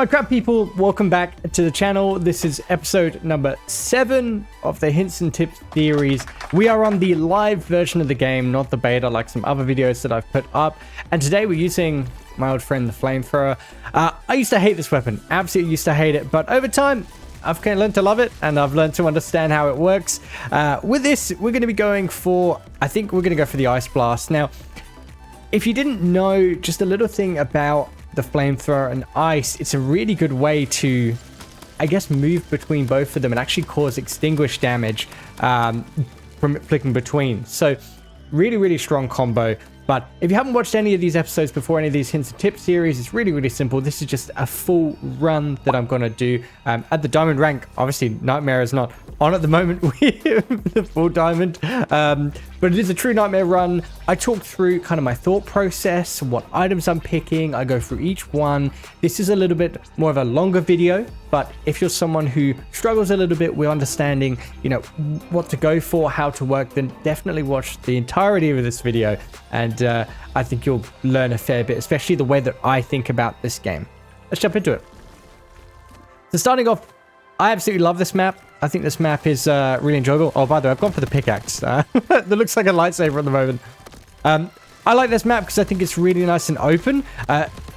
My crap people, welcome back to the channel. This is episode number 7 of the hints and tips series. We are on the live version of the game, not the beta like some other videos that I've put up. And today we're using my old friend the flamethrower. I used to hate this weapon, absolutely used to hate it, but over time I've kind of learned to love it and I've learned to understand how it works. With this, we're going to be going for, I think we're going to go for the ice blast. Now, if you didn't know, just a little thing about the flamethrower and ice, it's a really good way to, I guess, move between both of them and actually cause extinguish damage from flicking between. So really strong combo. But if you haven't watched any of these episodes before, any of these hints and tips series, it's really simple. This is just a full run that I'm going to do at the diamond rank. Obviously, Nightmare is not on at the moment with the full diamond, but it is a true Nightmare run. I talk through kind of my thought process, what items I'm picking. I go through each one. This is a little bit more of a longer video, but if you're someone who struggles a little bit with understanding, you know, what to go for, how to work, then definitely watch the entirety of this video. And I think you'll learn a fair bit, especially the way that I think about this game. Let's jump into it. So starting off, I absolutely love this map. I think this map is really enjoyable. Oh, by the way, I've gone for the pickaxe. That looks like a lightsaber at the moment. I like this map because I think it's really nice and open.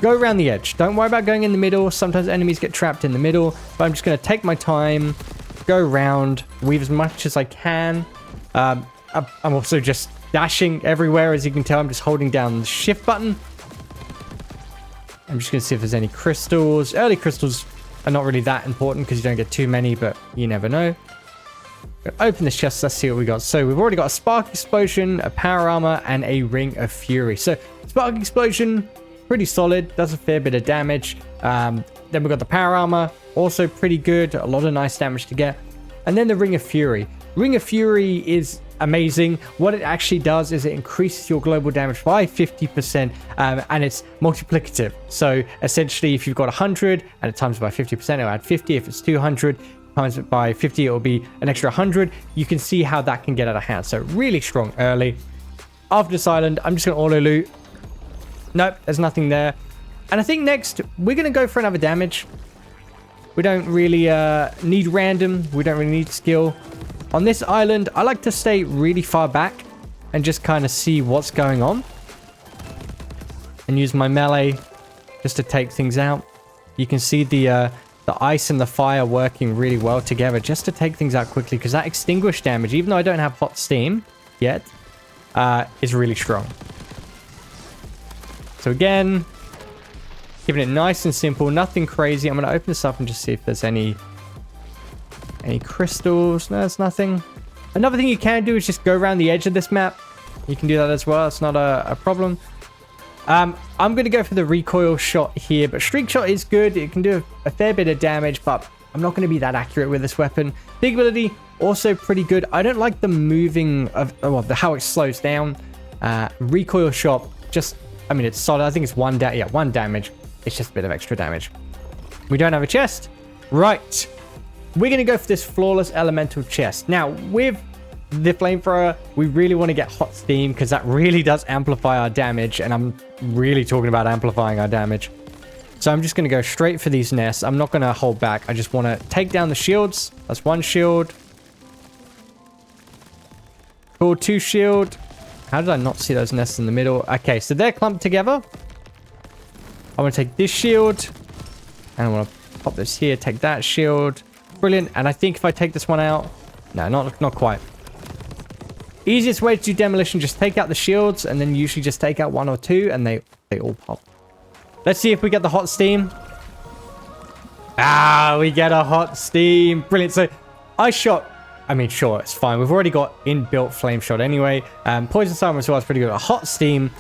Go around the edge. Don't worry about going in the middle. Sometimes enemies get trapped in the middle. But I'm just going to take my time, go around, weave as much as I can. I'm also just dashing everywhere. As you can tell, I'm just holding down the shift button. I'm just going to see if there's any crystals. Early crystals are not really that important because you don't get too many, but you never know. Open this chest, let's see what we got. So we've already got a spark explosion, a power armor, and a ring of fury. So spark explosion, pretty solid, does a fair bit of damage. Then we've got the power armor, also pretty good, a lot of nice damage to get. And then the ring of fury. Ring of fury is amazing. What it actually does is it increases your global damage by 50%, and it's multiplicative. So essentially, if you've got 100 and it times it by 50%, it'll add 50. If it's 200 times it by 50, it'll be an extra 100. You can see how that can get out of hand. So really strong early. After this island, I'm just going to auto loot. Nope, there's nothing there. And I think next we're going to go for another damage. We don't really need random. We don't really need skill. On this island, I like to stay really far back and just kind of see what's going on. And use my melee just to take things out. You can see the ice and the fire working really well together just to take things out quickly. Because that extinguish damage, even though I don't have hot steam yet, is really strong. So again, keeping it nice and simple. Nothing crazy. I'm going to open this up and just see if there's any crystals. No, there's nothing. Another thing you can do is just go around the edge of this map. You can do that as well. It's not a problem. I'm going to go for the recoil shot here, but streak shot is good. It can do a fair bit of damage, but I'm not going to be that accurate with this weapon. Big ability, also pretty good. I don't like the moving of how it slows down. Recoil shot, just, I mean, it's solid. I think it's one damage. It's just a bit of extra damage. We don't have a chest. Right. We're going to go for this flawless elemental chest. Now, with the flamethrower, we really want to get hot steam because that really does amplify our damage. And I'm really talking about amplifying our damage. So I'm just going to go straight for these nests. I'm not going to hold back. I just want to take down the shields. That's one shield. Cool, 2 shield. How did I not see those nests in the middle? Okay, so they're clumped together. I want to take this shield. And I want to pop this here, take that shield. Brilliant. And I think if I take this one out, no, not quite. Easiest way to do demolition, just take out the shields and then usually just take out 1 or 2 and they all pop. Let's see if we get the hot steam. We get a hot steam. Brilliant. So I shot, I mean, sure, it's fine. We've already got inbuilt flame shot anyway. Poison siren as well is pretty good. A hot steam.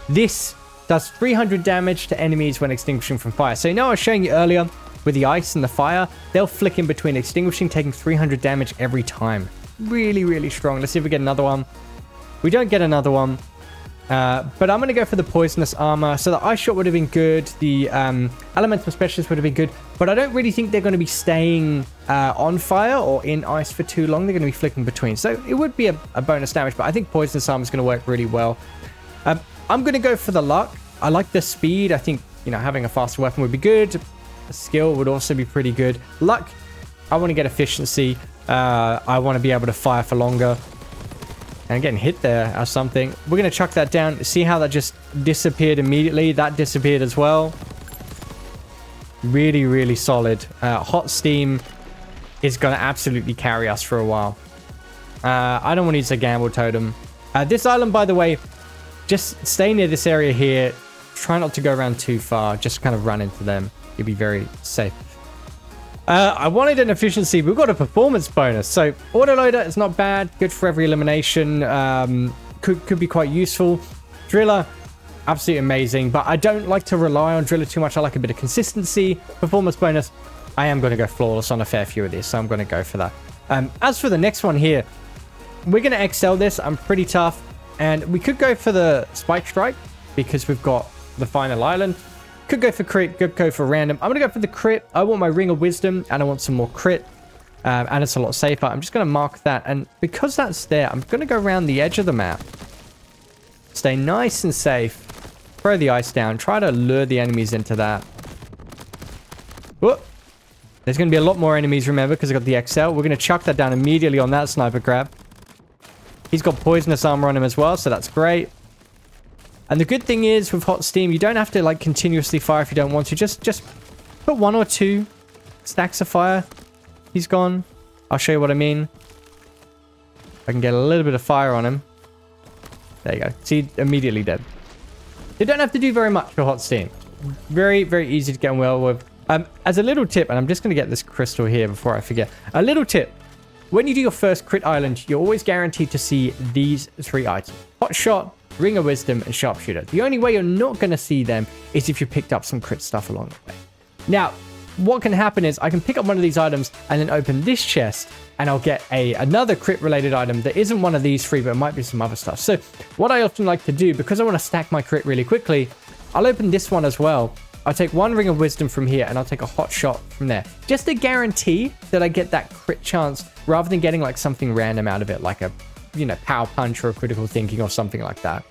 This does 300 damage to enemies when extinguishing from fire. So you know I was showing you earlier with the ice and the fire, they'll flick in between extinguishing, taking 300 damage every time. Really strong. Let's see if we get another one. We don't get another one. But I'm going to go for the poisonous armor. So the ice shot would have been good. The elemental specialist would have been good. But I don't really think they're going to be staying on fire or in ice for too long. They're going to be flicking between. So it would be a bonus damage. But I think poisonous armor is going to work really well. I'm going to go for the luck. I like the speed. I think, you know, having a faster weapon would be good. skill would also be pretty good. Luck, I want to get efficiency. I want to be able to fire for longer. And getting hit there or something. We're going to chuck that down. See how that just disappeared immediately? That disappeared as well. Really, really solid. Hot Steam is going to absolutely carry us for a while. I don't want to use a gamble totem. This island, by the way, just stay near this area here. Try not to go around too far. Just kind of run into them. You'll be very safe. I wanted an efficiency. We've got a performance bonus. So autoloader is not bad. Good for every elimination. Could be quite useful. Driller, absolutely amazing. But I don't like to rely on Driller too much. I like a bit of consistency. Performance bonus, I am going to go flawless on a fair few of these. So I'm going to go for that. As for the next one here, we're going to excel this. I'm pretty tough. And we could go for the Spike Strike because we've got the final island. Could go for crit, could go for random. I'm going to go for the crit. I want my Ring of Wisdom and I want some more crit. And it's a lot safer. I'm just going to mark that. And because that's there, I'm going to go around the edge of the map. Stay nice and safe. Throw the ice down. Try to lure the enemies into that. Whoop. There's going to be a lot more enemies, remember, because I got the XL. We're going to chuck that down immediately on that sniper crab. He's got poisonous armor on him as well, so that's great. And the good thing is with Hot Steam, you don't have to like continuously fire if you don't want to. Just put 1 or 2 stacks of fire. He's gone. I'll show you what I mean. I can get a little bit of fire on him. There you go. See, immediately dead. You don't have to do very much for Hot Steam. Very, very easy to get on well with. As a little tip, and I'm just going to get this crystal here before I forget. A little tip. When you do your first crit island, you're always guaranteed to see these 3 items. Hot Shot, Ring of Wisdom, and Sharpshooter. The only way you're not going to see them is if you picked up some crit stuff along the way. Now, what can happen is I can pick up one of these items and then open this chest and I'll get another crit related item that isn't one of these 3, but it might be some other stuff. So what I often like to do, because I want to stack my crit really quickly, I'll open this one as well. I'll take 1 Ring of Wisdom from here and I'll take a Hot Shot from there. Just to guarantee that I get that crit chance rather than getting like something random out of it, like a, you know, Power Punch or a Critical Thinking or something like that.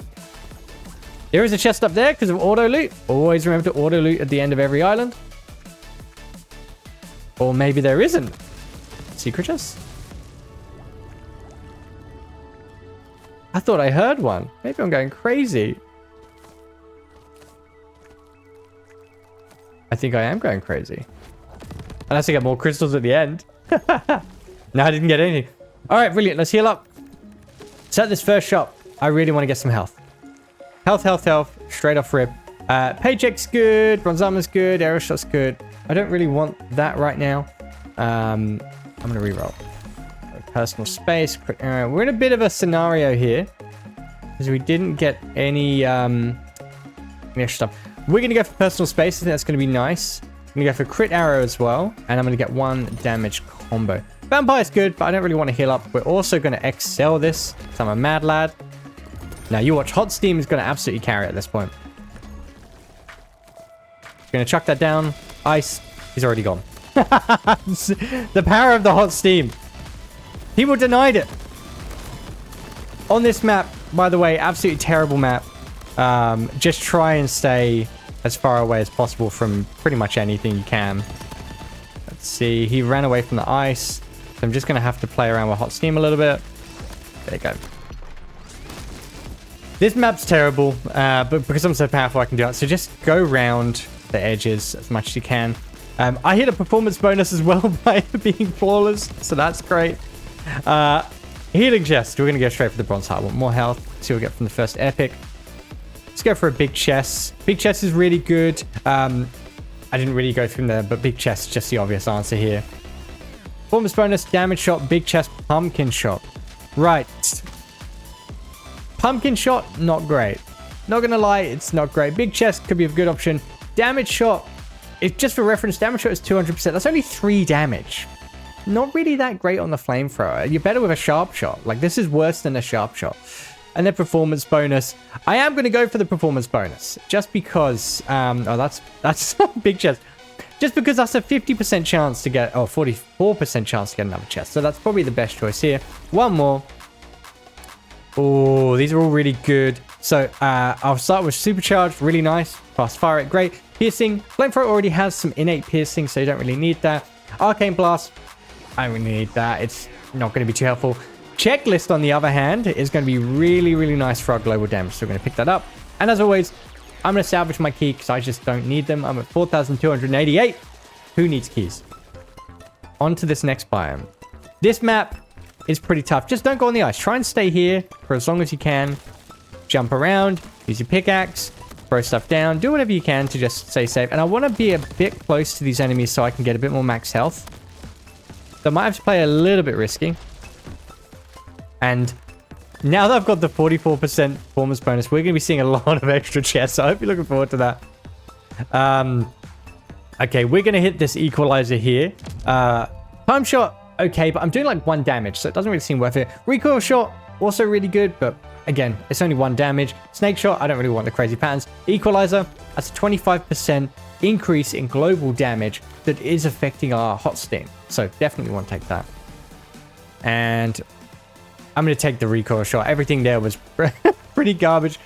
There is a chest up there because of auto loot. Always remember to auto loot at the end of every island. Or maybe there isn't. Secret chest? I thought I heard one. Maybe I'm going crazy. I think I am going crazy. Unless I get more crystals at the end. No, I didn't get anything. All right, brilliant. Let's heal up. So at this first shop, I really want to get some health. Health. Straight off rip. Paycheck's good. Bronze armor's good. Arrow shot's good. I don't really want that right now. I'm going to reroll. Personal space. We're in a bit of a scenario here. Because we didn't get any extra stuff. We're going to go for personal space. I think that's going to be nice. I'm going to go for crit arrow as well. And I'm going to get 1 damage combo. Vampire's good, but I don't really want to heal up. We're also going to excel this. Because I'm a mad lad. Now you watch. Hot Steam is going to absolutely carry at this point. Going to chuck that down. Ice. He's already gone. The power of the Hot Steam. People denied it. On this map, by the way, absolutely terrible map. Just try and stay as far away as possible from pretty much anything you can. Let's see. He ran away from the ice. So I'm just going to have to play around with Hot Steam a little bit. There you go. This map's terrible, but because I'm so powerful, I can do it. So just go around the edges as much as you can. I hit a performance bonus as well by being flawless, so that's great. Healing chest. We're going to go straight for the bronze heart. I want more health. See what we get from the first epic. Let's go for a big chest. Big chest is really good. I didn't really go through there, but big chest is just the obvious answer here. Performance bonus, damage shot, big chest, pumpkin shot. Right. Pumpkin shot, not great. Not gonna lie, it's not great. Big chest could be a good option. Damage shot, it's just for reference, damage shot is 200%. That's only 3 damage. Not really that great on the flamethrower. You're better with a sharp shot. Like, this is worse than a sharp shot. And then performance bonus. I am going to go for the performance bonus. Just because... oh, that's big chest. Just because that's a 50% chance to get... Oh, 44% chance to get another chest. So that's probably the best choice here. One more. Oh, these are all really good. So I'll start with supercharged. Really nice. Fast fire rate. Great. Piercing. Flamethrower already has some innate piercing, so you don't really need that. Arcane Blast. I don't really need that. It's not going to be too helpful. Checklist, on the other hand, is going to be really, really nice for our global damage. So we're going to pick that up. And as always, I'm going to salvage my key because I just don't need them. I'm at 4,288. Who needs keys? On to this next biome. This map is pretty tough. Just don't go on the ice. Try and stay here for as long as you can. Jump around. Use your pickaxe. Throw stuff down. Do whatever you can to just stay safe. And I want to be a bit close to these enemies so I can get a bit more max health. So I might have to play a little bit risky. And now that I've got the 44% performance bonus, we're going to be seeing a lot of extra chests. So I hope you're looking forward to that. Okay, we're going to hit this equalizer here. Time shot, okay, but I'm doing like 1 damage, so it doesn't really seem worth it. Recoil shot, also really good, but again, it's only 1 damage. Snake shot, I don't really want the crazy patterns. Equalizer, that's a 25% increase in global damage that is affecting our hot steam. So definitely want to take that. And I'm going to take the recoil shot. Everything there was pretty garbage.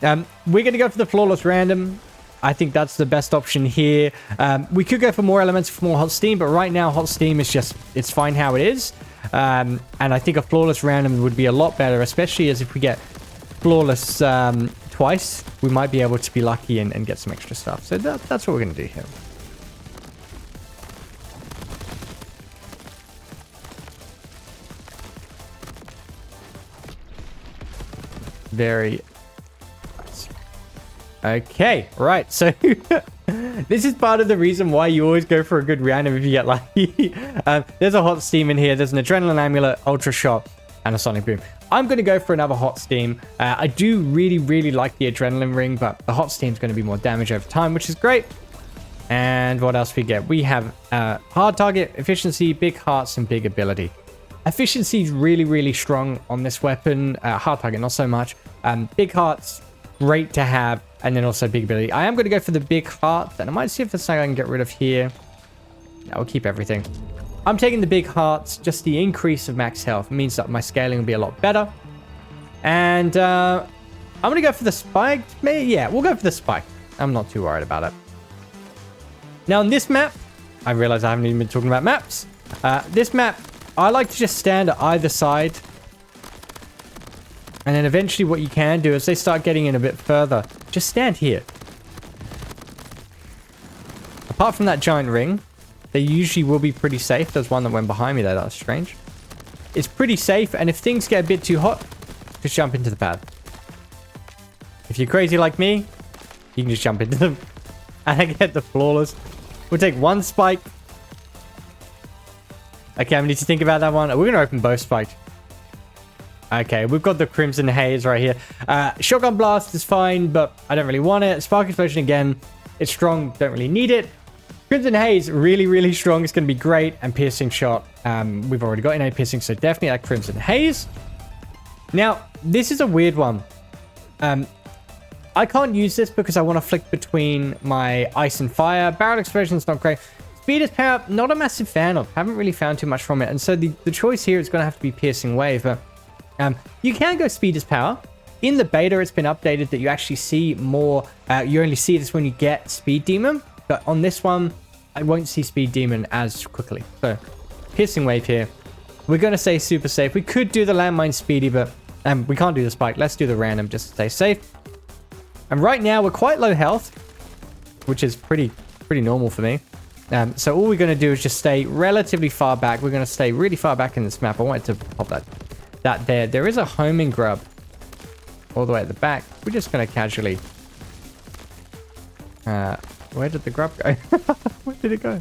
We're going to go for the flawless random. I think that's the best option here. We could go for more elements, for more hot steam, but right now hot steam is just, it's fine how it is. And I think a flawless random would be a lot better, especially as if we get flawless twice, we might be able to be lucky and get some extra stuff. So that's what we're going to do here. Very nice. Okay, right. So this is part of the reason why you always go for a good random if you get lucky. There's a hot steam in here. There's an adrenaline amulet, ultra shot, and a sonic boom. I'm going to go for another hot steam. I do really like the adrenaline ring, but the hot steam is going to be more damage over time, which is great. And what else we get? We have hard target, efficiency, big hearts, and big ability. Efficiency is really strong on this weapon. Hard target, not so much. Big hearts, great to have. And then also big ability. I am going to go for the big heart. And I might see if there's something I can get rid of here. No, we'll keep everything. I'm taking the big hearts. Just the increase of max health means that my scaling will be a lot better. And I'm going to go for the spike. Maybe, yeah, we'll go for the spike. I'm not too worried about it. Now on this map, I realize I haven't even been talking about maps. This map, I like to just stand at either side. And then eventually what you can do is they start getting in a bit further. Just stand here. Apart from that giant ring, they usually will be pretty safe. There's one that went behind me there. That was strange. It's pretty safe. And if things get a bit too hot, just jump into the pad. If you're crazy like me, you can just jump into them. And I get the flawless. We'll take one spike. Okay, I need to think about that one. We're going to open both spikes. Okay, we've got the Crimson Haze right here. Shotgun Blast is fine, but I don't really want it. Spark Explosion again. It's strong. Don't really need it. Crimson Haze, really strong. It's going to be great. And Piercing Shot. We've already got innate piercing, so definitely like Crimson Haze. Now, this is a weird one. I can't use this because I want to flick between my Ice and Fire. Barrel Explosion is not great. Speed is power, not a massive fan of. Haven't really found too much from it. And so the choice here is going to have to be Piercing Wave. But you can go Speed is power. In the beta, it's been updated that you actually see more. You only see this when you get Speed Demon. But on this one, I won't see Speed Demon as quickly. So, Piercing Wave here. We're going to stay super safe. We could do the Landmine Speedy, but we can't do the Spike. Let's do the random just to stay safe. And right now, we're quite low health, which is pretty normal for me. So all we're going to do is just stay relatively far back. We're going to stay really far back in this map. I wanted to pop that there. There is a homing grub all the way at the back. We're just going to casually... where did the grub go? Where did it go?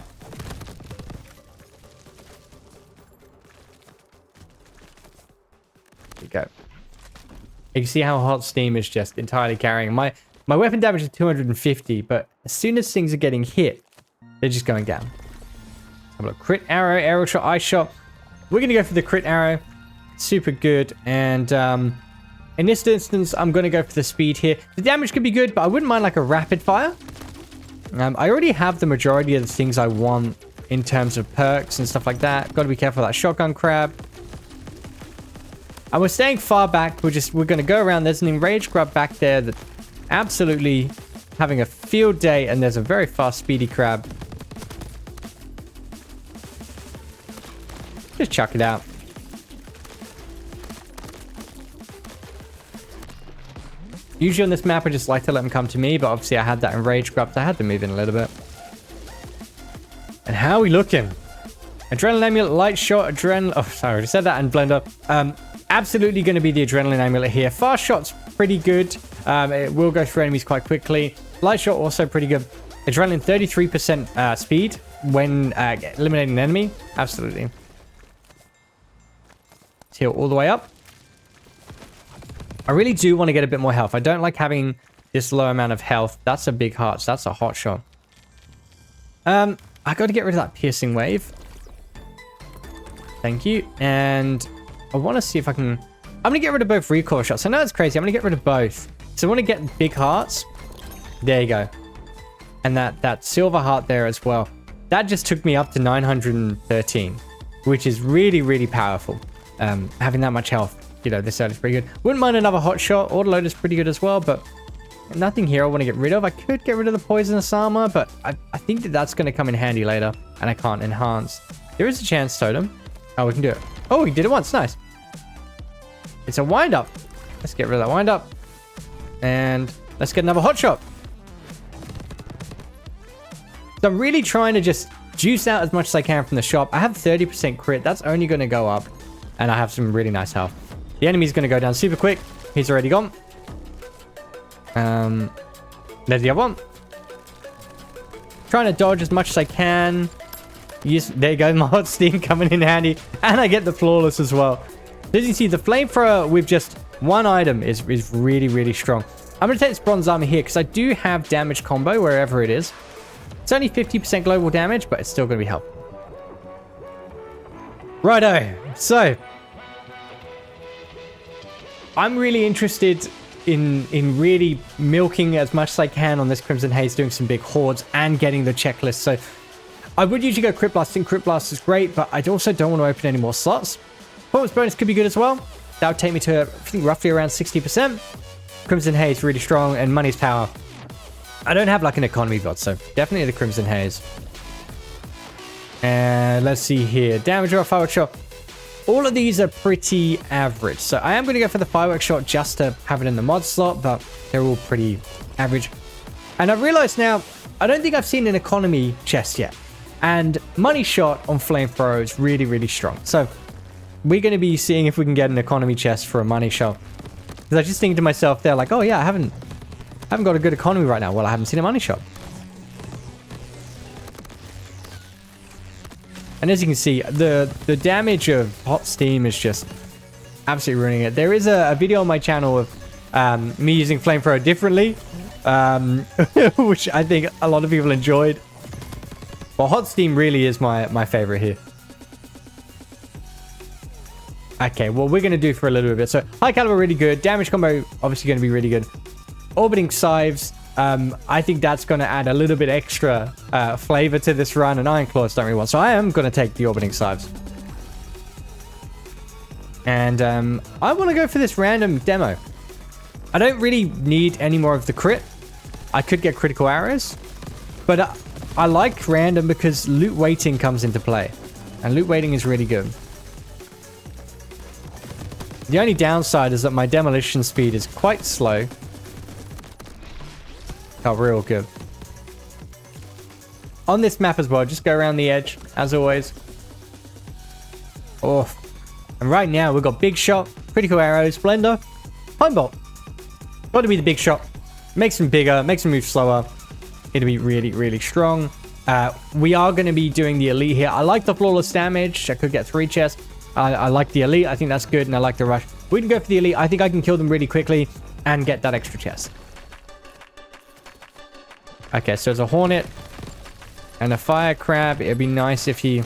There you go. You can see how Hot Steam is just entirely carrying. My weapon damage is 250, but as soon as things are getting hit, they're just going down. Have a look. Crit arrow, arrow shot, ice shot. We're going to go for the crit arrow. Super good. And in this instance, I'm going to go for the speed here. The damage could be good, but I wouldn't mind like a rapid fire. I already have the majority of the things I want in terms of perks and stuff like that. Got to be careful of that shotgun crab. And we're staying far back. We're going to go around. There's an enraged grub back there that absolutely having a field day, and there's a very fast speedy crab. Just chuck it out. Usually on this map, I just like to let them come to me, but obviously I had that in rage grab, so I had to move in a little bit. And how are we looking? Adrenaline amulet, light shot, adrenaline... Oh, sorry, I already said that, and blender. Absolutely going to be the adrenaline amulet here. Fast shot's pretty good. It will go through enemies quite quickly. Light shot also pretty good. Adrenaline, 33% speed when eliminating an enemy. Absolutely. Let's heal all the way up. I really do want to get a bit more health. I don't like having this low amount of health. That's a big heart. So that's a hot shot. I got to get rid of that piercing wave. Thank you. And I want to see if I can... I'm going to get rid of both recoil shots. I know it's crazy. I'm going to get rid of both. So I want to get big hearts. There you go. And that silver heart there as well. That just took me up to 913, which is really, really powerful. Having that much health, you know, this side is pretty good. Wouldn't mind another hot shot. Autoload is pretty good as well, but nothing here I want to get rid of. I could get rid of the poisonous armor, but I think that's going to come in handy later, and I can't enhance. There is a chance, totem. Oh, we can do it. Oh, we did it once. Nice. It's a wind up. Let's get rid of that wind up. And let's get another hot shot. So I'm really trying to just juice out as much as I can from the shop. I have 30% crit. That's only going to go up. And I have some really nice health. The enemy's going to go down super quick. He's already gone. There's the other one. Trying to dodge as much as I can. Yes, there you go. My hot steam coming in handy. And I get the flawless as well. As you can see, the flamethrower with just one item is really, really strong. I'm going to take this bronze armor here because I do have damage combo wherever it is. It's only 50% global damage, but it's still going to be helpful. Righto. So, I'm really interested in really milking as much as I can on this Crimson Haze, doing some big hordes and getting the checklist. So, I would usually go Crit Blast. I think Crit Blast is great, but I also don't want to open any more slots. Performance bonus could be good as well. That would take me to, I think, roughly around 60%. Crimson Haze, really strong, and money's power. I don't have like an economy bot, so definitely the Crimson Haze. And let's see here. Damage or firework shot. All of these are pretty average. So I am going to go for the firework shot just to have it in the mod slot, but they're all pretty average. And I've realized now, I don't think I've seen an economy chest yet. And money shot on flamethrower is really, really strong. So we're going to be seeing if we can get an economy chest for a money shot. Because I just think to myself there, like, oh yeah, I haven't got a good economy right now. Well, I haven't seen a money shot. And as you can see, the damage of hot steam is just absolutely ruining it. There is a video on my channel of me using flamethrower differently, which I think a lot of people enjoyed. But hot steam really is my favorite here. Okay, well, we're going to do for a little bit. So high caliber, really good. Damage combo, obviously going to be really good. Orbiting scythes, I think that's going to add a little bit extra flavor to this run, and iron claws don't really want. So I am going to take the orbiting scythes. And I want to go for this random demo. I don't really need any more of the crit. I could get critical arrows, but I like random because loot waiting comes into play, and loot waiting is really good. The only downside is that my demolition speed is quite slow. Oh, real good. On this map as well, just go around the edge, as always. Oh. And right now, we've got big shot, critical arrows, blender, pine bolt. Got to be the big shot. Makes them bigger, makes them move slower. It'll be really, really strong. We are going to be doing the elite here. I like the flawless damage. I could get 3 chests. I like the elite. I think that's good, and I like the rush. We can go for the elite. I think I can kill them really quickly and get that extra chest. Okay, so there's a hornet and a fire crab. It'd be nice if he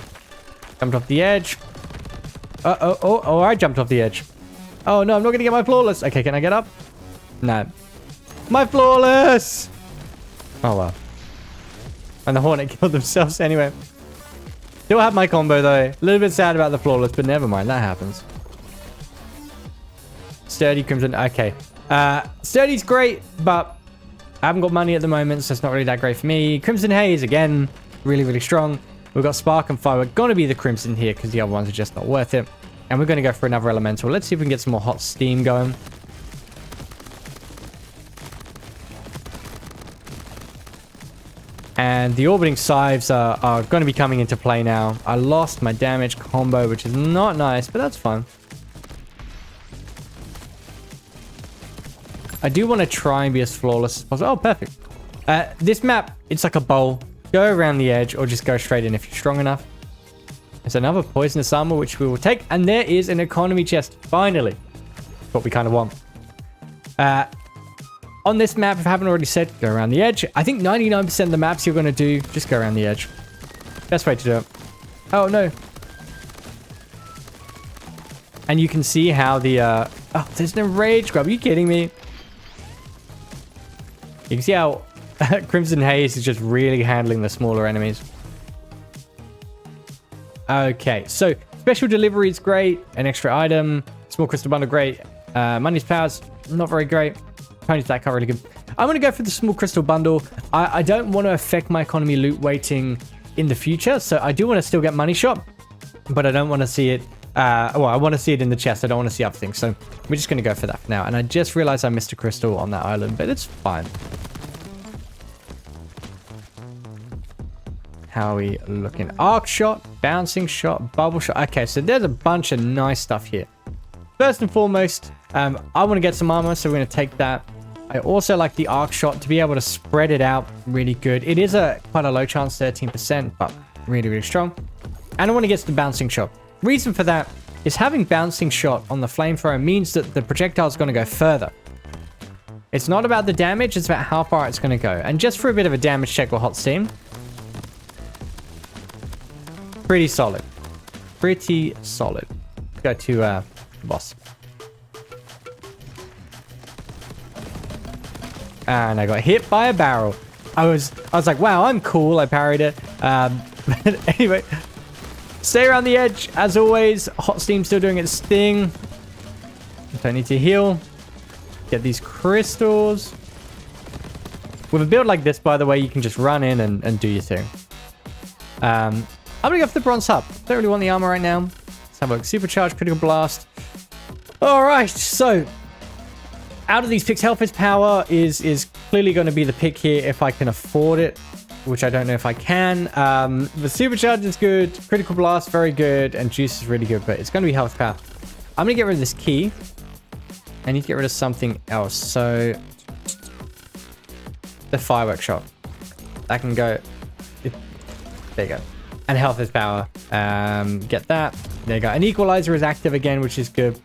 jumped off the edge. Oh, I jumped off the edge. Oh, no, I'm not going to get my flawless. Okay, can I get up? No. My flawless! Oh, well. And the hornet killed themselves anyway. Still have my combo, though. A little bit sad about the flawless, but never mind. That happens. Sturdy crimson. Okay. Sturdy's great, but I haven't got money at the moment, so it's not really that great for me. Crimson Haze, again, really, really strong. We've got Spark and Fire. We're going to be the Crimson here because the other ones are just not worth it. And we're going to go for another Elemental. Let's see if we can get some more Hot Steam going. And the Orbiting Scythes are going to be coming into play now. I lost my damage combo, which is not nice, but that's fine. I do want to try and be as flawless as possible. Oh, perfect. This map, it's like a bowl. Go around the edge or just go straight in if you're strong enough. There's another Poisonous Armor, which we will take. And there is an economy chest, finally. What we kind of want. On this map, if I haven't already said, go around the edge. I think 99% of the maps you're going to do, just go around the edge. Best way to do it. Oh, no. And you can see how the... oh, there's no rage grab. Are you kidding me? You can see how Crimson Haze is just really handling the smaller enemies. Okay, so special delivery is great. An extra item. Small crystal bundle, great. Money's powers, not very great. Tony stack, really good. I'm going to go for the small crystal bundle. I don't want to affect my economy loot weighting in the future, so I do want to still get money shot, but I don't want to see it. Well, I want to see it in the chest. I don't want to see other things, so we're just going to go for that for now. And I just realized I missed a crystal on that island, but it's fine. How are we looking? Arc shot, bouncing shot, bubble shot. Okay, so there's a bunch of nice stuff here. First and foremost, I want to get some armor, so we're going to take that. I also like the arc shot to be able to spread it out really good. It is quite a low chance, 13%, but really, really strong. And I want to get to the bouncing shot. Reason for that is having bouncing shot on the flamethrower means that the projectile is going to go further. It's not about the damage, it's about how far it's going to go. And just for a bit of a damage check with hot steam. Pretty solid. Pretty solid. Go to boss. And I got hit by a barrel. I was like, wow, I'm cool. I parried it. But anyway, stay around the edge. As always, hot steam still doing its thing. Don't need to heal. Get these crystals. With a build like this, by the way, you can just run in and do your thing. I'm gonna go for the bronze hub. Don't really want the armor right now. Let's have a look. Supercharged critical blast. All right, so out of these picks, health is power is clearly going to be the pick here if I can afford it, which I don't know if I can. The supercharge is good, critical blast very good, and juice is really good, but it's going to be health power. I'm going to get rid of this key. I need to get rid of something else. So the firework shot, that can go. There you go. And health is power. Get that. There you go. An equalizer is active again, which is good.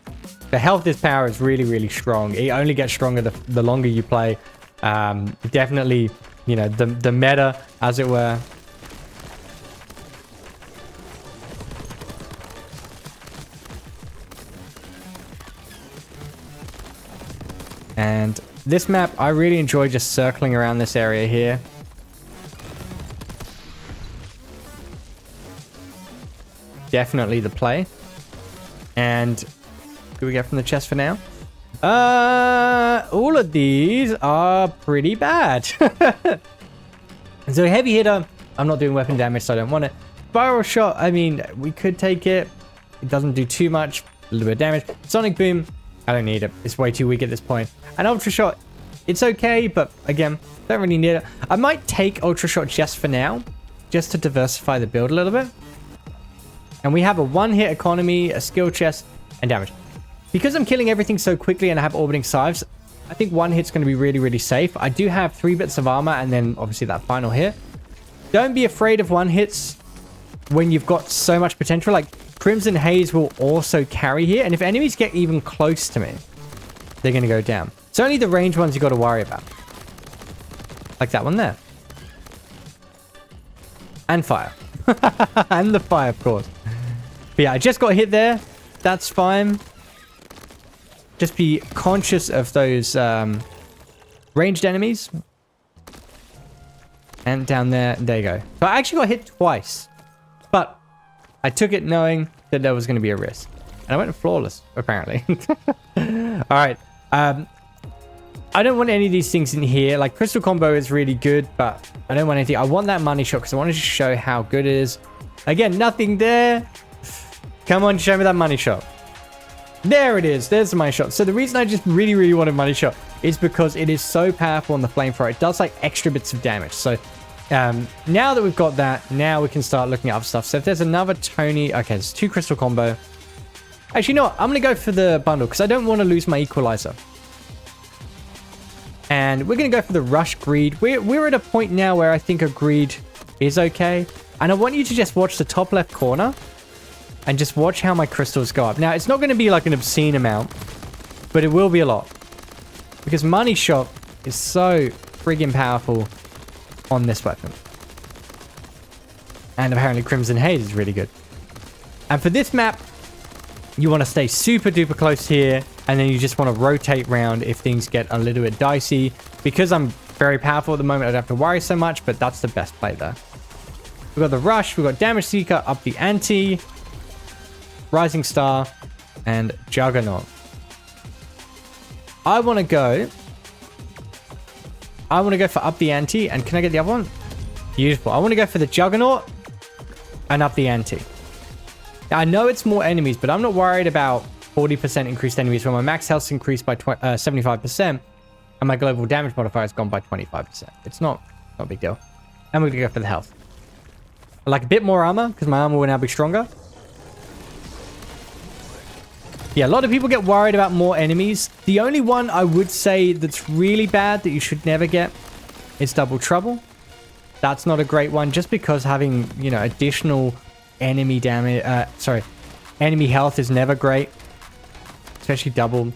The health is power is really, really strong. It only gets stronger the longer you play. Definitely, you know, the meta, as it were. And this map, I really enjoy just circling around this area here. Definitely the play. And do we get from the chest for now? All of these are pretty bad. So heavy hitter, I'm not doing weapon damage, so I don't want it. Spiral shot, I mean, we could take it. It doesn't do too much, a little bit of damage. Sonic boom, I don't need it. It's way too weak at this point. And ultra shot, it's okay, but again, don't really need it. I might take ultra shot just for now, just to diversify the build a little bit. And we have a one-hit economy, a skill chest, and damage. Because I'm killing everything so quickly and I have orbiting scythes, I think one hit's going to be really, really safe. I do have 3 bits of armor and then obviously that final hit. Don't be afraid of one hits when you've got so much potential. Like Crimson Haze will also carry here. And if enemies get even close to me, they're going to go down. It's only the range ones you got to worry about. Like that one there. And fire. And the fire, of course. But yeah, I just got hit there. That's fine. Just be conscious of those ranged enemies. And down there. There you go. So I actually got hit twice. But I took it knowing that there was going to be a risk. And I went flawless, apparently. Alright. I don't want any of these things in here. Like, crystal combo is really good, but I don't want anything. I want that money shot because I wanted to show how good it is. Again, nothing there. Come on, show me that money shot. There it is. There's the money shot. So the reason I just really, really wanted money shot is because it is so powerful on the flamethrower. It does like extra bits of damage. So now that we've got that, now we can start looking at other stuff. So if there's another Tony, okay, there's 2 crystal combo. Actually, you know what? I'm going to go for the bundle because I don't want to lose my equalizer. And we're going to go for the rush greed. We're at a point now where I think a greed is okay. And I want you to just watch the top left corner and just watch how my crystals go up. Now, it's not going to be like an obscene amount, but it will be a lot. Because money shot is so friggin' powerful on this weapon. And apparently Crimson Haze is really good. And for this map, you want to stay super duper close here. And then you just want to rotate around if things get a little bit dicey. Because I'm very powerful at the moment, I don't have to worry so much, but that's the best play there. We've got the Rush, we've got Damage Seeker, up the ante, Rising Star, and Juggernaut. I want to go for up the ante, and can I get the other one? Beautiful. I want to go for the Juggernaut and up the ante. Now, I know it's more enemies, but I'm not worried about 40% increased enemies when my max health's increased by 75% and my global damage modifier has gone by 25%. It's not a big deal. And we're going to go for the health. I like a bit more armor because my armor will now be stronger. Yeah, a lot of people get worried about more enemies. The only one I would say that's really bad that you should never get is Double Trouble. That's not a great one just because having, you know, additional enemy damage, enemy health is never great. Especially double.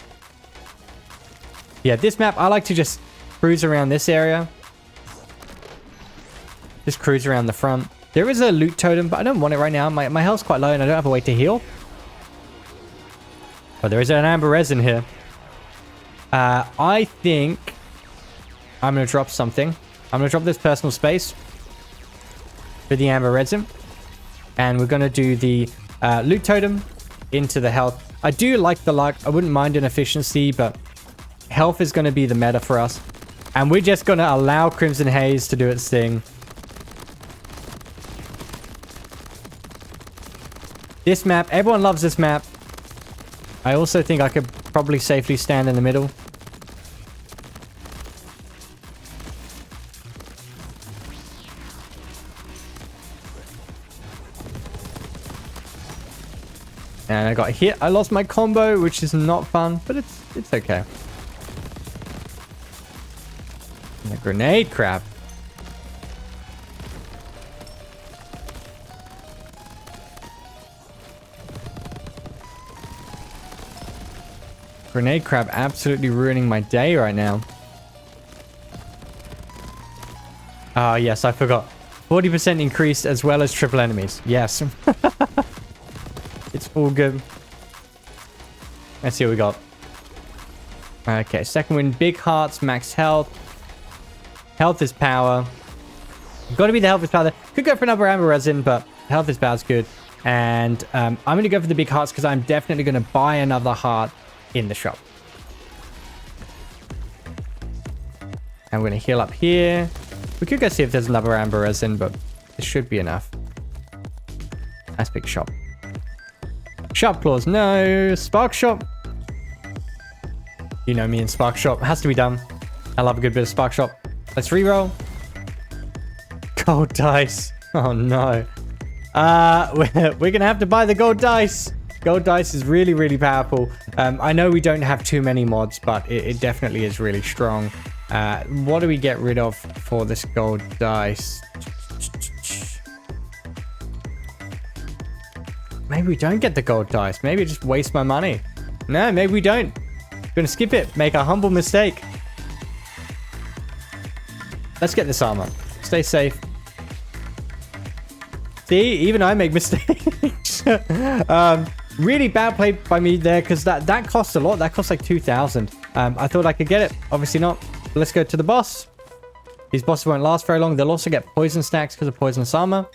Yeah, this map, I like to just cruise around this area. Just cruise around the front. There is a loot totem, but I don't want it right now. My health's quite low and I don't have a way to heal. Oh, there is an amber resin here. I think I'm going to drop something. I'm going to drop this personal space for the amber resin. And we're going to do the loot totem into the health. I do like the luck. I wouldn't mind an efficiency, but health is going to be the meta for us. And we're just going to allow Crimson Haze to do its thing. This map, everyone loves this map. I also think I could probably safely stand in the middle. And I got hit. I lost my combo, which is not fun, but it's okay. And a grenade crab. Grenade crab absolutely ruining my day right now. Oh, yes, I forgot. 40% increase as well as triple enemies. Yes. It's all good. Let's see what we got. Okay, second win. Big hearts, max health. Health is power. Got to be the health is power. Could go for another amber resin, but health is power is good. And I'm going to go for the big hearts because I'm definitely going to buy another heart in the shop. And we're going to heal up here. We could go see if there's another amber resin, but it should be enough. Nice big shop. Sharp claws, no. Spark shop. You know me in spark shop. It has to be done. I love a good bit of spark shop. Let's reroll. Gold dice. Oh no. We're gonna have to buy the gold dice. Gold dice is really, really powerful. I know we don't have too many mods, but it definitely is really strong. What do we get rid of for this gold dice? Maybe we don't get the gold dice. Maybe I just waste my money. No, maybe we don't. Gonna skip it. Make a humble mistake. Let's get this armor. Stay safe. See, even I make mistakes. Really bad play by me there because that costs a lot. That costs like 2,000. I thought I could get it. Obviously not. But let's go to the boss. These bosses won't last very long. They'll also get poison stacks because of poisonous armor.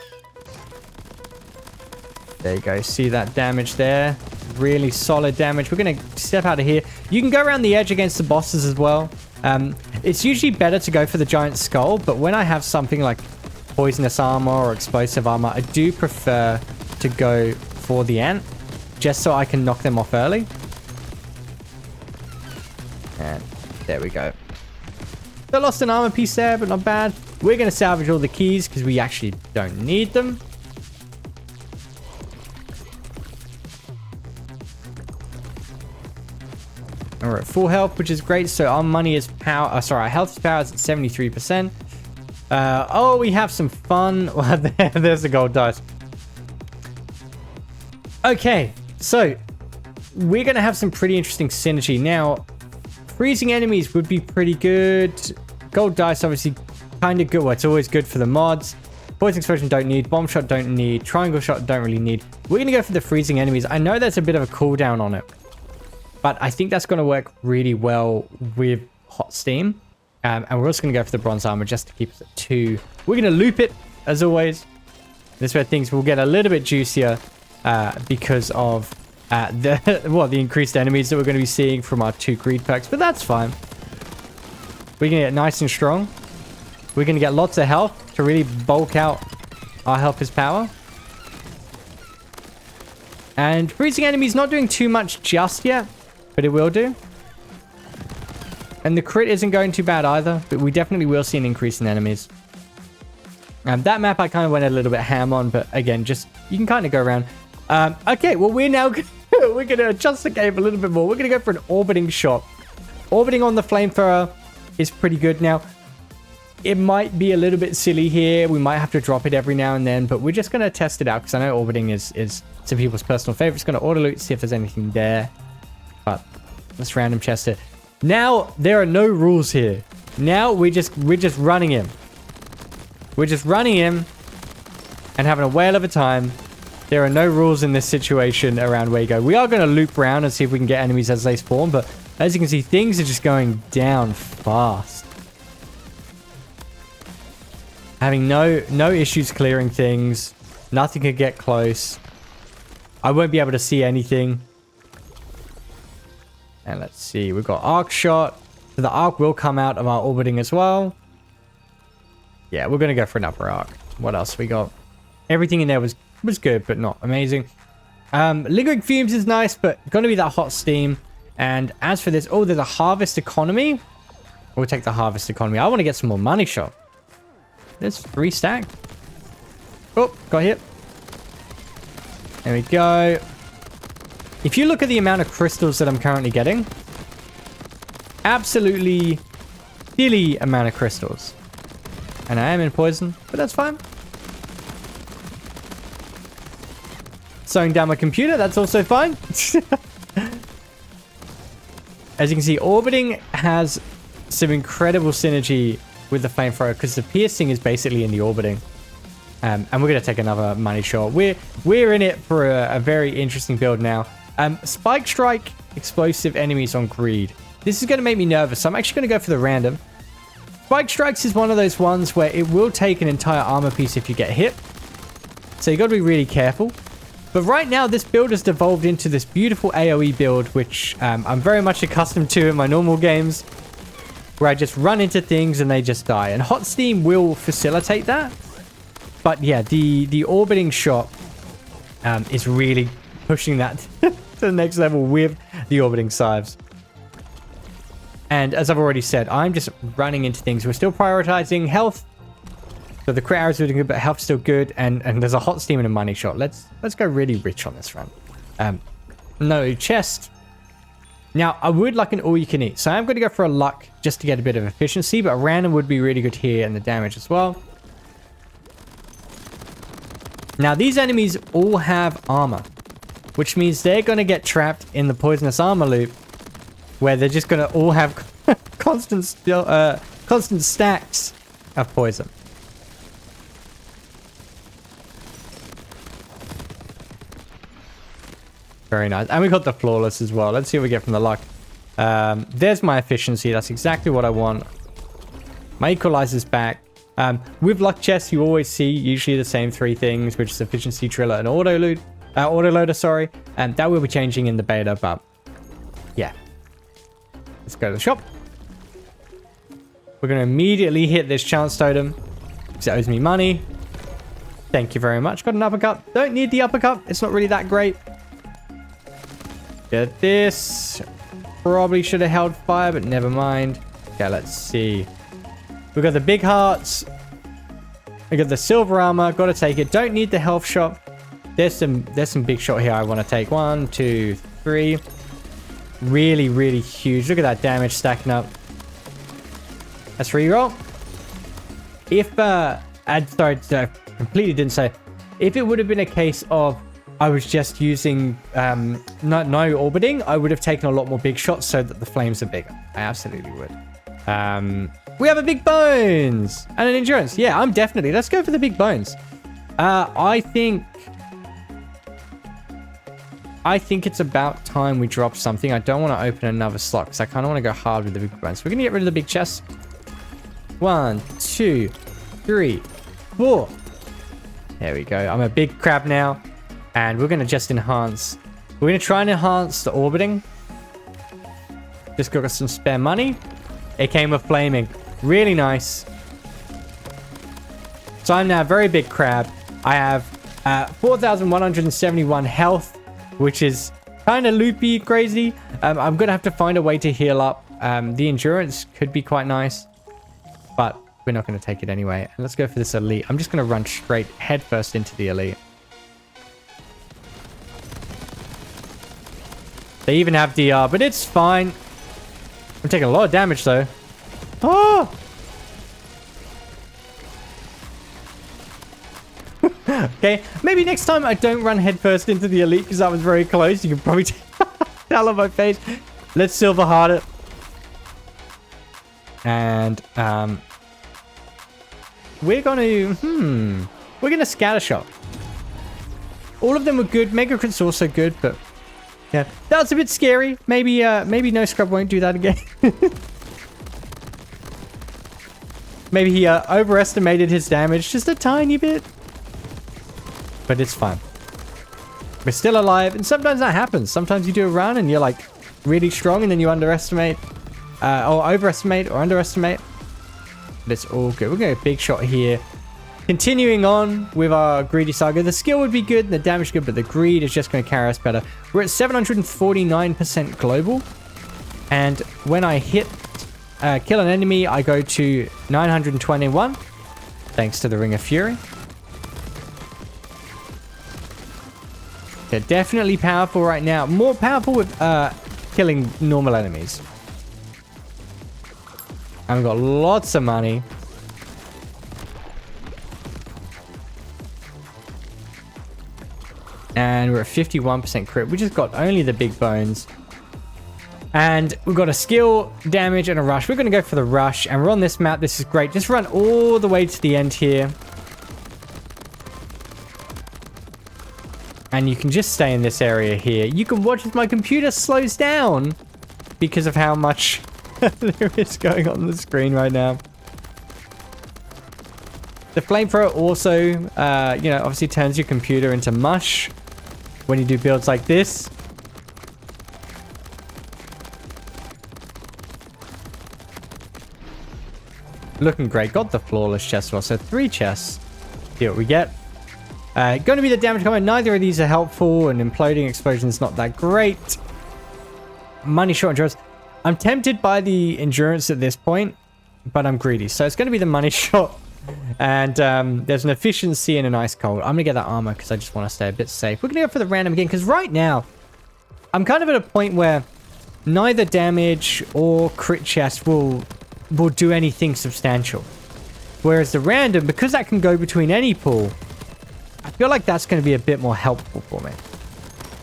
There you go. See that damage there? Really solid damage. We're going to step out of here. You can go around the edge against the bosses as well. It's usually better to go for the giant skull, but when I have something like poisonous armor or explosive armor, I do prefer to go for the ant, just so I can knock them off early. And there we go. I lost an armor piece there, but not bad. We're going to salvage all the keys because we actually don't need them. And we're at full health, which is great. So our money is power. Sorry, our health is power is at 73%. Oh, we have some fun. Well, there's the gold dice. Okay, so we're going to have some pretty interesting synergy. Now, freezing enemies would be pretty good. Gold dice, obviously, kind of good. Well, it's always good for the mods. Poison explosion don't need. Bomb shot don't need. Triangle shot don't really need. We're going to go for the freezing enemies. I know there's a bit of a cooldown on it, but I think that's going to work really well with hot steam. And we're also going to go for the bronze armor just to keep us at 2. We're going to loop it, as always. This way things will get a little bit juicier because of the increased enemies that we're going to be seeing from our 2 greed perks. But that's fine. We're going to get nice and strong. We're going to get lots of health to really bulk out our health is power. And freezing enemies not doing too much just yet, but it will do. And the crit isn't going too bad either, but we definitely will see an increase in enemies. That map I kind of went a little bit ham on, but again, just you can kind of go around. Okay, well we're now we're going to adjust the game a little bit more. We're going to go for an orbiting shot. Orbiting on the flamethrower is pretty good. Now, it might be a little bit silly here. We might have to drop it every now and then, but we're just going to test it out because I know orbiting is some people's personal favorite. It's going to auto loot, see if there's anything there. But let's random chest it. Now, there are no rules here. Now, we're just running him. We're just running him and having a whale of a time. There are no rules in this situation around where you go. We are going to loop around and see if we can get enemies as they spawn, but as you can see, things are just going down fast. Having no issues clearing things. Nothing can get close. I won't be able to see anything. And let's see, we've got arc shot. So the arc will come out of our orbiting as well. Yeah, we're going to go for an upper arc. What else we got? Everything in there was good, but not amazing. Lingering fumes is nice, but going to be that hot steam. And as for this, oh, there's a harvest economy. We'll take the harvest economy. I want to get some more money shot. There's 3 stack. Oh, got hit. There we go. If you look at the amount of crystals that I'm currently getting, absolutely silly amount of crystals. And I am in poison, but that's fine. Slowing down my computer, that's also fine. As you can see, orbiting has some incredible synergy with the flamethrower because the piercing is basically in the orbiting. And we're going to take another money shot. We're in it for a very interesting build now. Spike strike explosive enemies on greed. This is going to make me nervous, so I'm actually going to go for the random. Spike strikes is one of those ones where it will take an entire armor piece if you get hit. So you got to be really careful. But right now, this build has devolved into this beautiful AoE build, which I'm very much accustomed to in my normal games, where I just run into things and they just die. And hot steam will facilitate that. But yeah, the orbiting shot is really pushing that to the next level with the orbiting scythes. And as I've already said, I'm just running into things. We're still prioritizing health. So the crit arrows are doing good, but health's still good. And there's a hot steam and a money shot. Let's go really rich on this run. No chest. Now, I would like an all-you-can-eat. So I'm going to go for a luck just to get a bit of efficiency. But a random would be really good here and the damage as well. Now, these enemies all have armor, which means they're going to get trapped in the poisonous armor loop, where they're just going to all have constant stacks of poison. Very nice. And we got the flawless as well. Let's see what we get from the luck. There's my efficiency. That's exactly what I want. My equalizer's back. With luck chests, you always see usually the same 3 things, which is efficiency, triller, and autoloader, sorry. And that will be changing in the beta, but yeah. Let's go to the shop. We're going to immediately hit this chance totem. Because it owes me money. Thank you very much. Got an uppercut. Don't need the uppercut. It's not really that great. Get this. Probably should have held fire, but never mind. Okay, let's see. We've got the big hearts. I got the silver armor. Got to take it. Don't need the health shot. There's some big shot here I want to take. 1, 2, 3. Really, really huge. Look at that damage stacking up. Let's reroll. If, sorry, I completely didn't say. If it would have been a case of I was just using no orbiting, I would have taken a lot more big shots so that the flames are bigger. I absolutely would. We have a big bones and an endurance. Yeah, I'm definitely. Let's go for the big bones. I think it's about time we drop something. I don't want to open another slot because I kind of want to go hard with the big bones. We're going to get rid of the big chest. 1, 2, 3, 4. There we go. I'm a big crab now. And we're going to just enhance. We're going to try and enhance the orbiting. Just got some spare money. It came with flaming. Really nice. So I'm now a very big crab. I have 4,171 health, which is kind of loopy, crazy. I'm going to have to find a way to heal up. The endurance could be quite nice, but we're not going to take it anyway. And let's go for this elite. I'm just going to run straight headfirst into the elite. They even have DR, but it's fine. I'm taking a lot of damage though. Oh! Okay, maybe next time I don't run headfirst into the elite because that was very close. You can probably tell on my face. Let's silver heart it. And we're gonna scatter shot. All of them were good. Mega crit's also good, but yeah, that's a bit scary. Maybe NoScrub won't do that again. Maybe he overestimated his damage just a tiny bit. But it's fine. We're still alive, and sometimes that happens. Sometimes you do a run and you're like really strong, and then you underestimate, or overestimate, or underestimate. But it's all good. We're going to big shot here. Continuing on with our greedy saga, the skill would be good and the damage good, but the greed is just going to carry us better. We're at 749% global, and when I hit kill an enemy, I go to 921, thanks to the Ring of Fury. They're definitely powerful right now. More powerful with killing normal enemies. And we've got lots of money. And we're at 51% crit. We just got only the big bones. And we've got a skill, damage, and a rush. We're going to go for the rush. And we're on this map. This is great. Just run all the way to the end here. And you can just stay in this area here. You can watch as my computer slows down because of how much there is going on the screen right now. The flamethrower also, obviously turns your computer into mush when you do builds like this. Looking great. Got the flawless chest as well. So 3 chests. See what we get. Going to be the damage combo. Neither of these are helpful, and imploding explosion is not that great. Money short endurance. I'm tempted by the endurance at this point, but I'm greedy. So it's going to be the money shot. And there's an efficiency and an ice cold. I'm going to get that armor because I just want to stay a bit safe. We're going to go for the random again because right now, I'm kind of at a point where neither damage or crit chest will do anything substantial. Whereas the random, because that can go between any pool, I feel like that's going to be a bit more helpful for me.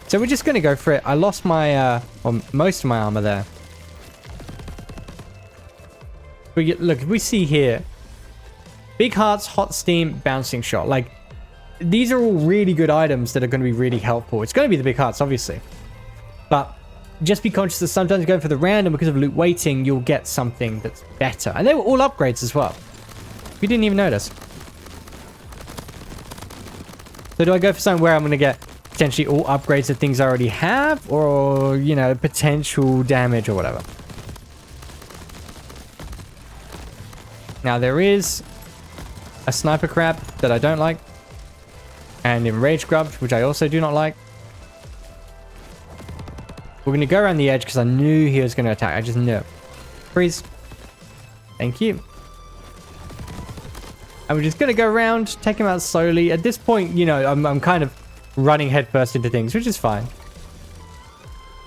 So we're just going to go for it. I lost my, most of my armor there. But look, we see here, big hearts, hot steam, bouncing shot. Like, these are all really good items that are going to be really helpful. It's going to be the big hearts, obviously. But just be conscious that sometimes going for the random because of loot waiting, you'll get something that's better. And they were all upgrades as well. We didn't even notice. So do I go for something where I'm going to get potentially all upgrades of things I already have? Or, potential damage or whatever? Now, there is a sniper crab that I don't like. And enraged grub, which I also do not like. We're going to go around the edge because I knew he was going to attack. I just knew it. Freeze. Thank you. And we're just going to go around, take him out slowly. At this point, you know, I'm kind of running headfirst into things, which is fine.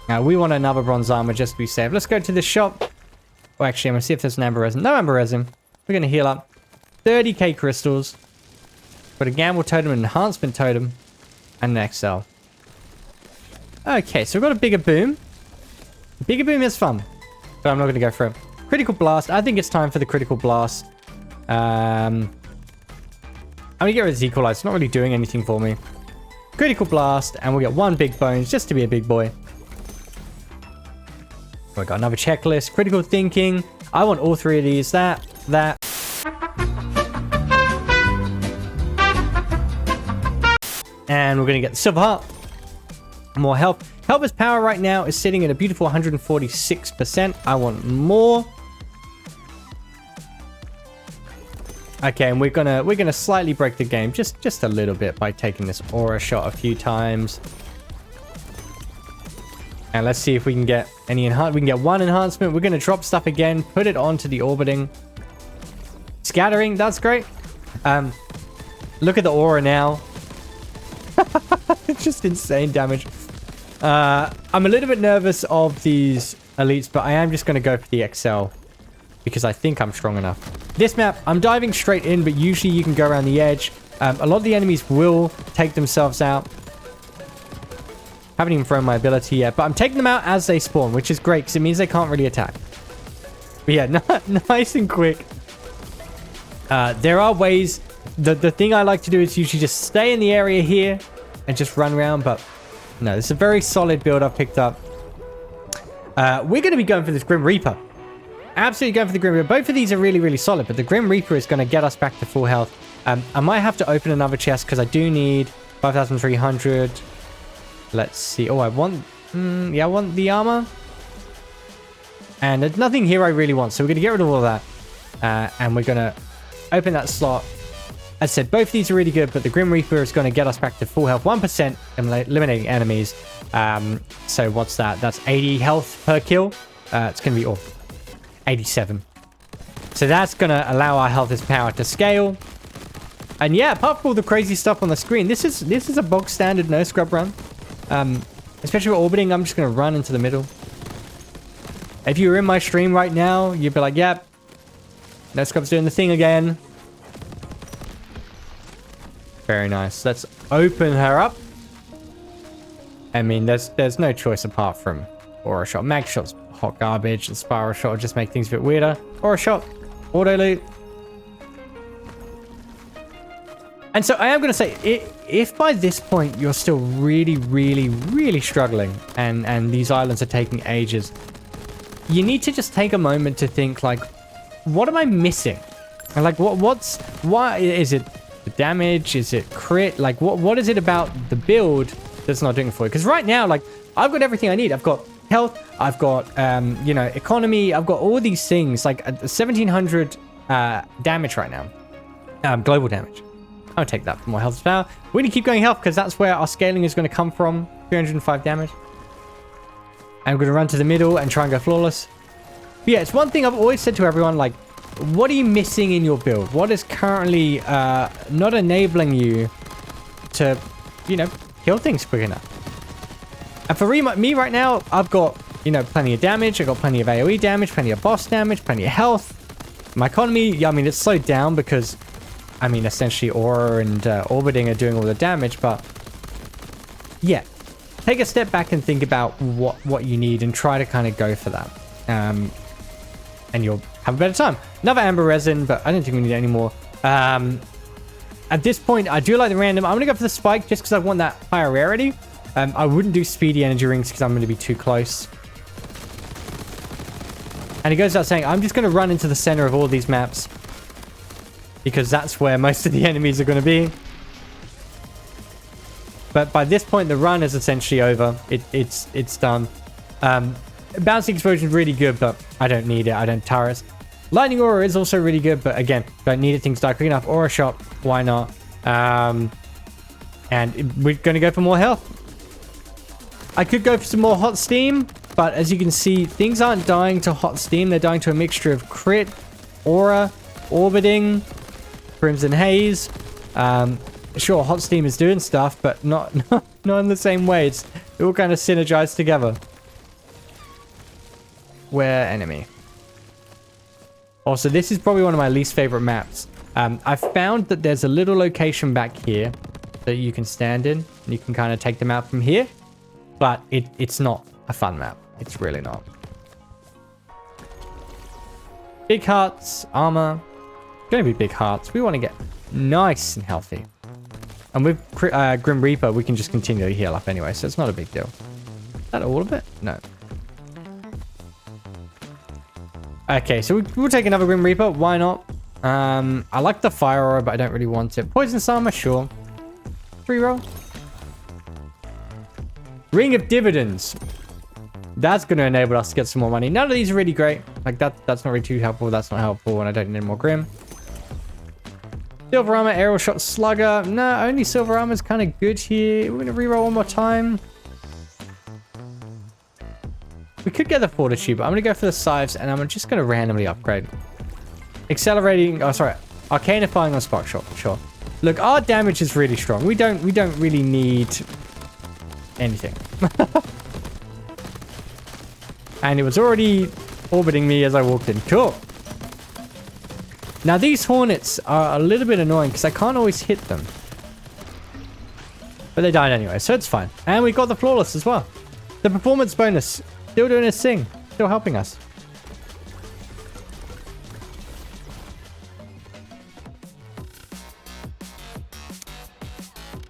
Now, we want another bronze armor just to be safe. Let's go to the shop. Oh, actually, I'm going to see if there's an amber resin. No amber resin. We're going to heal up. 30k crystals. Got a gamble totem, an enhancement totem, and an XL. Okay, so we've got a bigger boom. Bigger boom is fun, but I'm not going to go for it. Critical blast. I think it's time for the critical blast. I'm going to get rid of this equalizer. It's not really doing anything for me. Critical blast, and we'll get 1 big bones just to be a big boy. We got another checklist. Critical thinking. I want all 3 of these. That. And we're going to get the silver heart. More health. Helper's power right now is sitting at a beautiful 146%. I want more. Okay, and we're gonna slightly break the game just a little bit by taking this aura shot a few times. And let's see if we can get any enhance. We can get 1 enhancement. We're gonna drop stuff again, put it onto the orbiting. Scattering, that's great. Look at the aura now. It's just insane damage. I'm a little bit nervous of these elites, but I am just going to go for the XL because I think I'm strong enough. This map, I'm diving straight in, but usually you can go around the edge. A lot of the enemies will take themselves out. Haven't even thrown my ability yet, but I'm taking them out as they spawn, which is great because it means they can't really attack. But yeah, nice and quick. There are ways. The thing I like to do is usually just stay in the area here and just run around, but no, this is a very solid build I've picked up. We're going to be going for this Grim Reaper. Absolutely going for the Grim Reaper. Both of these are really, really solid, but the Grim Reaper is going to get us back to full health. I might have to open another chest because I do need 5,300. Let's see. Oh, I want the armor. And there's nothing here I really want, so we're going to get rid of all of that. And we're going to open that slot. As I said, both of these are really good, but the Grim Reaper is going to get us back to full health. 1% eliminating enemies. So what's that? That's 80 health per kill. It's going to be 87. So that's going to allow our health power to scale. And yeah, apart from all the crazy stuff on the screen, this is a bog standard NoScrub run. Especially with orbiting, I'm just going to run into the middle. If you were in my stream right now, you'd be like, yep, NoScrub's doing the thing again. Very nice. Let's open her up. I mean, there's no choice apart from Aura Shot. Mag Shot's hot garbage. And Spiral Shot will just make things a bit weirder. Aura Shot. Auto loot. And so I am going to say, if by this point you're still really, really, really struggling and these islands are taking ages, you need to just take a moment to think, like, what am I missing? And like, why is it the damage? Is it crit? Like, what is it about the build that's not doing it for you? Because right now, like, I've got everything I need. I've got health. I've got, you know, economy. I've got all these things, like 1,700 damage right now. Global damage. I'll take that for more health power. We're going to keep going health because that's where our scaling is going to come from. 305 damage. And we're going to run to the middle and try and go flawless. But yeah, it's one thing I've always said to everyone, like, what are you missing in your build? What is currently not enabling you to, you know, kill things quick enough? And for me right now, I've got, you know, plenty of damage. I've got plenty of AoE damage, plenty of boss damage, plenty of health. My economy, yeah, I mean, it's slowed down because, I mean, essentially Aura and Orbiting are doing all the damage, but yeah. Take a step back and think about what you need and try to kind of go for that. And you'll have a better time. Another amber resin, but I don't think we need it anymore. At this point, I do like the random. I'm going to go for the spike just because I want that higher rarity. I wouldn't do speedy energy rings because I'm going to be too close. And it goes without saying, I'm just going to run into the center of all these maps because that's where most of the enemies are going to be. But by this point, the run is essentially over. It's done. Bouncing explosion is really good, but I don't need it. I don't turret. Lightning aura is also really good, but again, don't need it. Things die quick enough. Aura shot, why not? And we're going to go for more health. I could go for some more hot steam, but as you can see, things aren't dying to hot steam. They're dying to a mixture of crit, aura, orbiting, crimson haze. Sure, hot steam is doing stuff, but not in the same way. It all kind of synergize together. Where enemy? Also, this is probably one of my least favorite maps. I found that there's a little location back here that you can stand in. And you can kind of take them out from here. But it's not a fun map. It's really not. Big hearts, armor. Gonna be big hearts. We want to get nice and healthy. And with Grim Reaper, we can just continue to heal up anyway, so it's not a big deal. Is that all of it? No. Okay, so we'll take another Grim Reaper. Why not? I like the Fire Aura, but I don't really want it. Poison Armor, sure. 3-roll. Ring of Dividends. That's going to enable us to get some more money. None of these are really great. Like, that's not really too helpful. That's not helpful, and I don't need more Grim. Silver Armor, Aerial Shot, Slugger. No, only Silver Armor is kind of good here. We're going to reroll one more time. We could get the Fortitude, but I'm going to go for the Scythes, and I'm just going to randomly upgrade. Accelerating... Oh, sorry. Arcanifying on Spark Shot. Sure. Look, our damage is really strong. We don't really need anything. And it was already orbiting me as I walked in. Cool. Now, these Hornets are a little bit annoying because I can't always hit them. But they died anyway, so it's fine. And we got the Flawless as well. The performance bonus. Still doing its thing. Still helping us.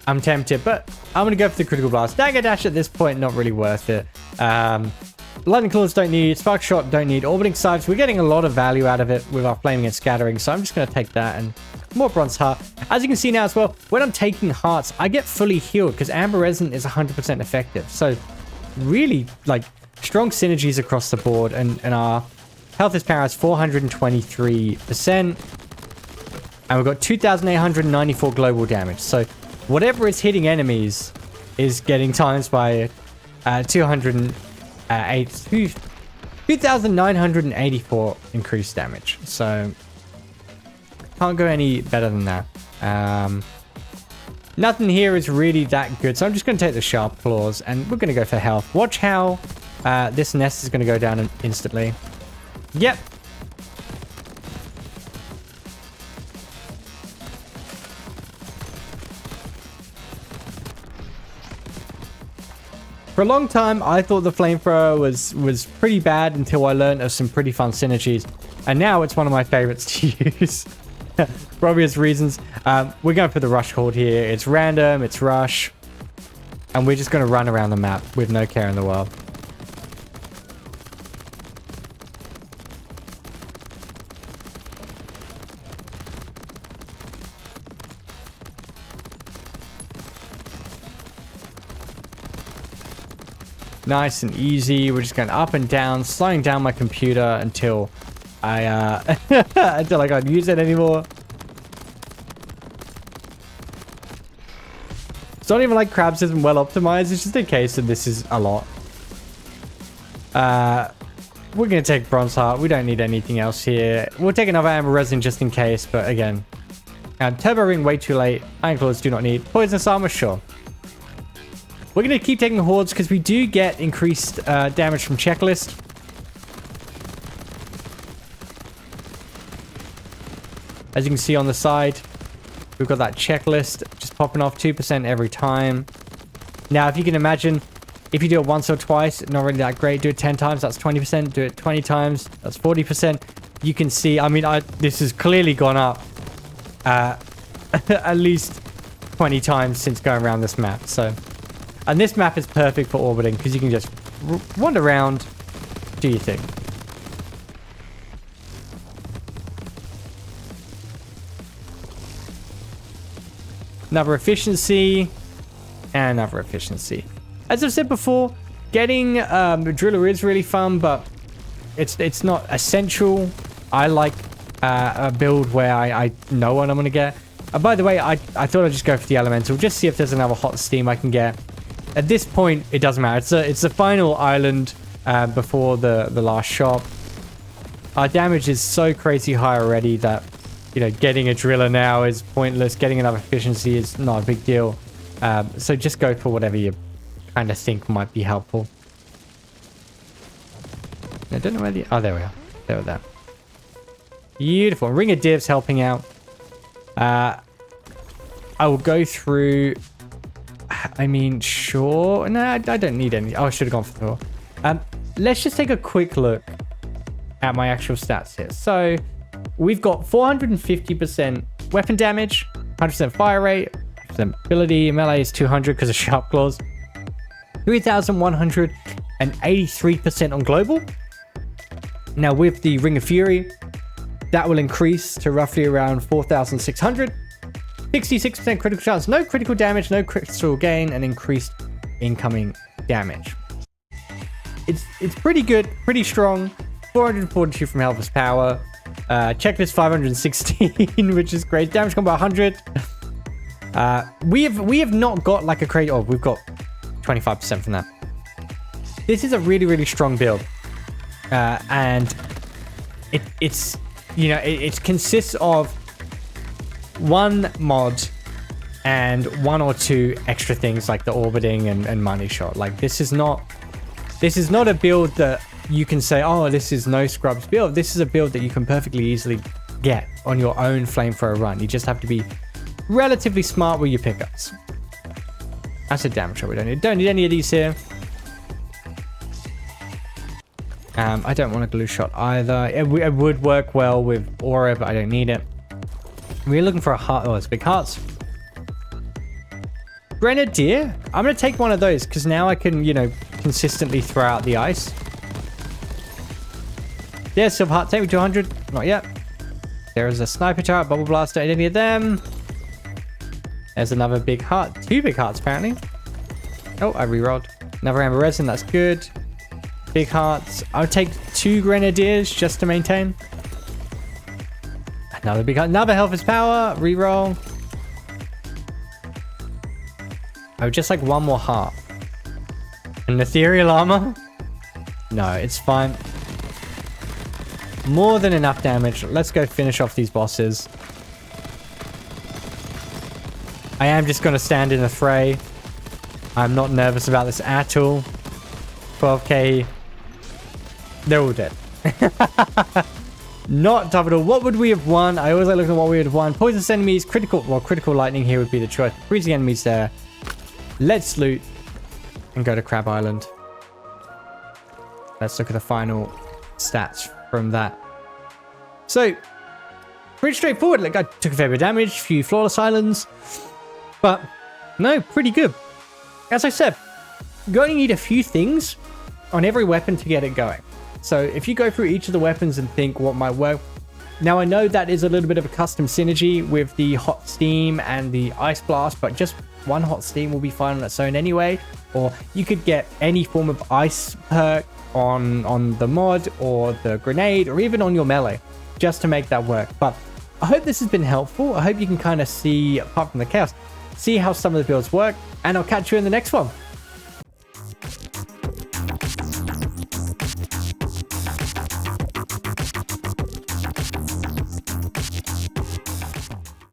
I'm tempted, but I'm going to go for the Critical Blast. Dagger Dash at this point, not really worth it. Lightning Claws don't need. Spark Shot don't need. Orbiting Scythes, we're getting a lot of value out of it with our Flaming and Scattering, so I'm just going to take that and more Bronze Heart. As you can see now as well, when I'm taking hearts, I get fully healed because Amber Resin is 100% effective. So really, like, strong synergies across the board, and our health is power is 423%. And we've got 2,894 global damage. So whatever is hitting enemies is getting times by 2,984 increased damage. So can't go any better than that. Nothing here is really that good, so I'm just going to take the Sharp Claws, and we're going to go for health. Watch how this nest is going to go down instantly. Yep. For a long time, I thought the Flamethrower was pretty bad until I learned of some pretty fun synergies. And now it's one of my favorites to use. For obvious reasons. We're going for the Rush Horde here. It's random, it's Rush. And we're just going to run around the map with no care in the world. Nice and easy. We're just going up and down, slowing down my computer until I until I can't use it anymore. It's not even like Crabs isn't well optimized. It's just a case that this is a lot. We're going to take Bronze Heart. We don't need anything else here. We'll take another Amber Resin just in case, but again. Turbo Ring way too late. Iron Claws do not need. Poisonous Armor, sure. We're going to keep taking Hordes because we do get increased damage from Checklist. As you can see on the side, we've got that Checklist just popping off 2% every time. Now, if you can imagine, if you do it once or twice, not really that great. Do it 10 times, that's 20%. Do it 20 times, that's 40%. You can see, I mean, this has clearly gone up at least 20 times since going around this map. So, and this map is perfect for orbiting because you can just wander around, do your thing. Another efficiency, and another efficiency. As I've said before, getting Driller is really fun, but it's not essential I like a build where I know what I'm going to get. By the way, I thought I'd just go for the elemental, just see if there's another hot steam I can get. At this point, it doesn't matter. It's the final island before the last shop. Our damage is so crazy high already that, you know, getting a driller now is pointless. Getting another efficiency is not a big deal. So just go for whatever you kind of think might be helpful. I don't know where the... Oh, there we are. There we are. Beautiful. Ring of Divs helping out. I will go through... I mean, sure. No, I don't need any. Oh, I should have gone for the... let's just take a quick look at my actual stats here. So we've got 450% weapon damage, 100% fire rate, 100% ability, melee is 200 because of sharp claws, 3,183% on global. Now with the Ring of Fury, that will increase to roughly around 4,600. 66% critical chance, no critical damage, no critical gain, and increased incoming damage. It's pretty good, pretty strong. 442 from Helpless Power. Checklist 516, which is great. Damage combo 100. We have not got like a crate. Oh, we've got 25% from that. This is a really, really strong build. And it's you know, it consists of one mod and one or two extra things like the orbiting and money shot. Like this is not a build that you can say, oh, this is NoScrub's build. This is a build that you can perfectly easily get on your own flamethrower run. You just have to be relatively smart with your pickups. That's a damage shot. We don't need any of these here. I don't want a glue shot either. It would work well with aura, but I don't need it. We're looking for a heart. Oh, it's big hearts. Grenadier. I'm going to take one of those because now I can, you know, consistently throw out the ice. There's silver heart. Take me to 100. Not yet. There is a sniper turret, bubble blaster. Any of them? There's another big heart. Two big hearts, apparently. Oh, I rerolled. Another amber resin. That's good. Big hearts. I'll take 2 grenadiers just to maintain. Another big heart. Another Helpless Power. Reroll. I would just like one more heart. An ethereal armor? No, it's fine. More than enough damage. Let's go finish off these bosses. I am just going to stand in a fray. I'm not nervous about this at all. 12k. They're all dead. Not tough at all. What would we have won? I always like looking at what we would have won. Poisonous enemies, critical... Well, critical lightning here would be the choice. Freezing enemies there. Let's loot and go to Crab Island. Let's look at the final stats from that. So, pretty straightforward. Like, I took a fair bit of damage, a few flawless islands, but no, pretty good. As I said, you only need a few things on every weapon to get it going. So if you go through each of the weapons and think what might work, now I know that is a little bit of a custom synergy with the hot steam and the ice blast, but just one hot steam will be fine on its own anyway. Or you could get any form of ice perk on the mod or the grenade or even on your melee just to make that work. But I hope this has been helpful. I hope you can kind of see, apart from the chaos, see how some of the builds work, and I'll catch you in the next one.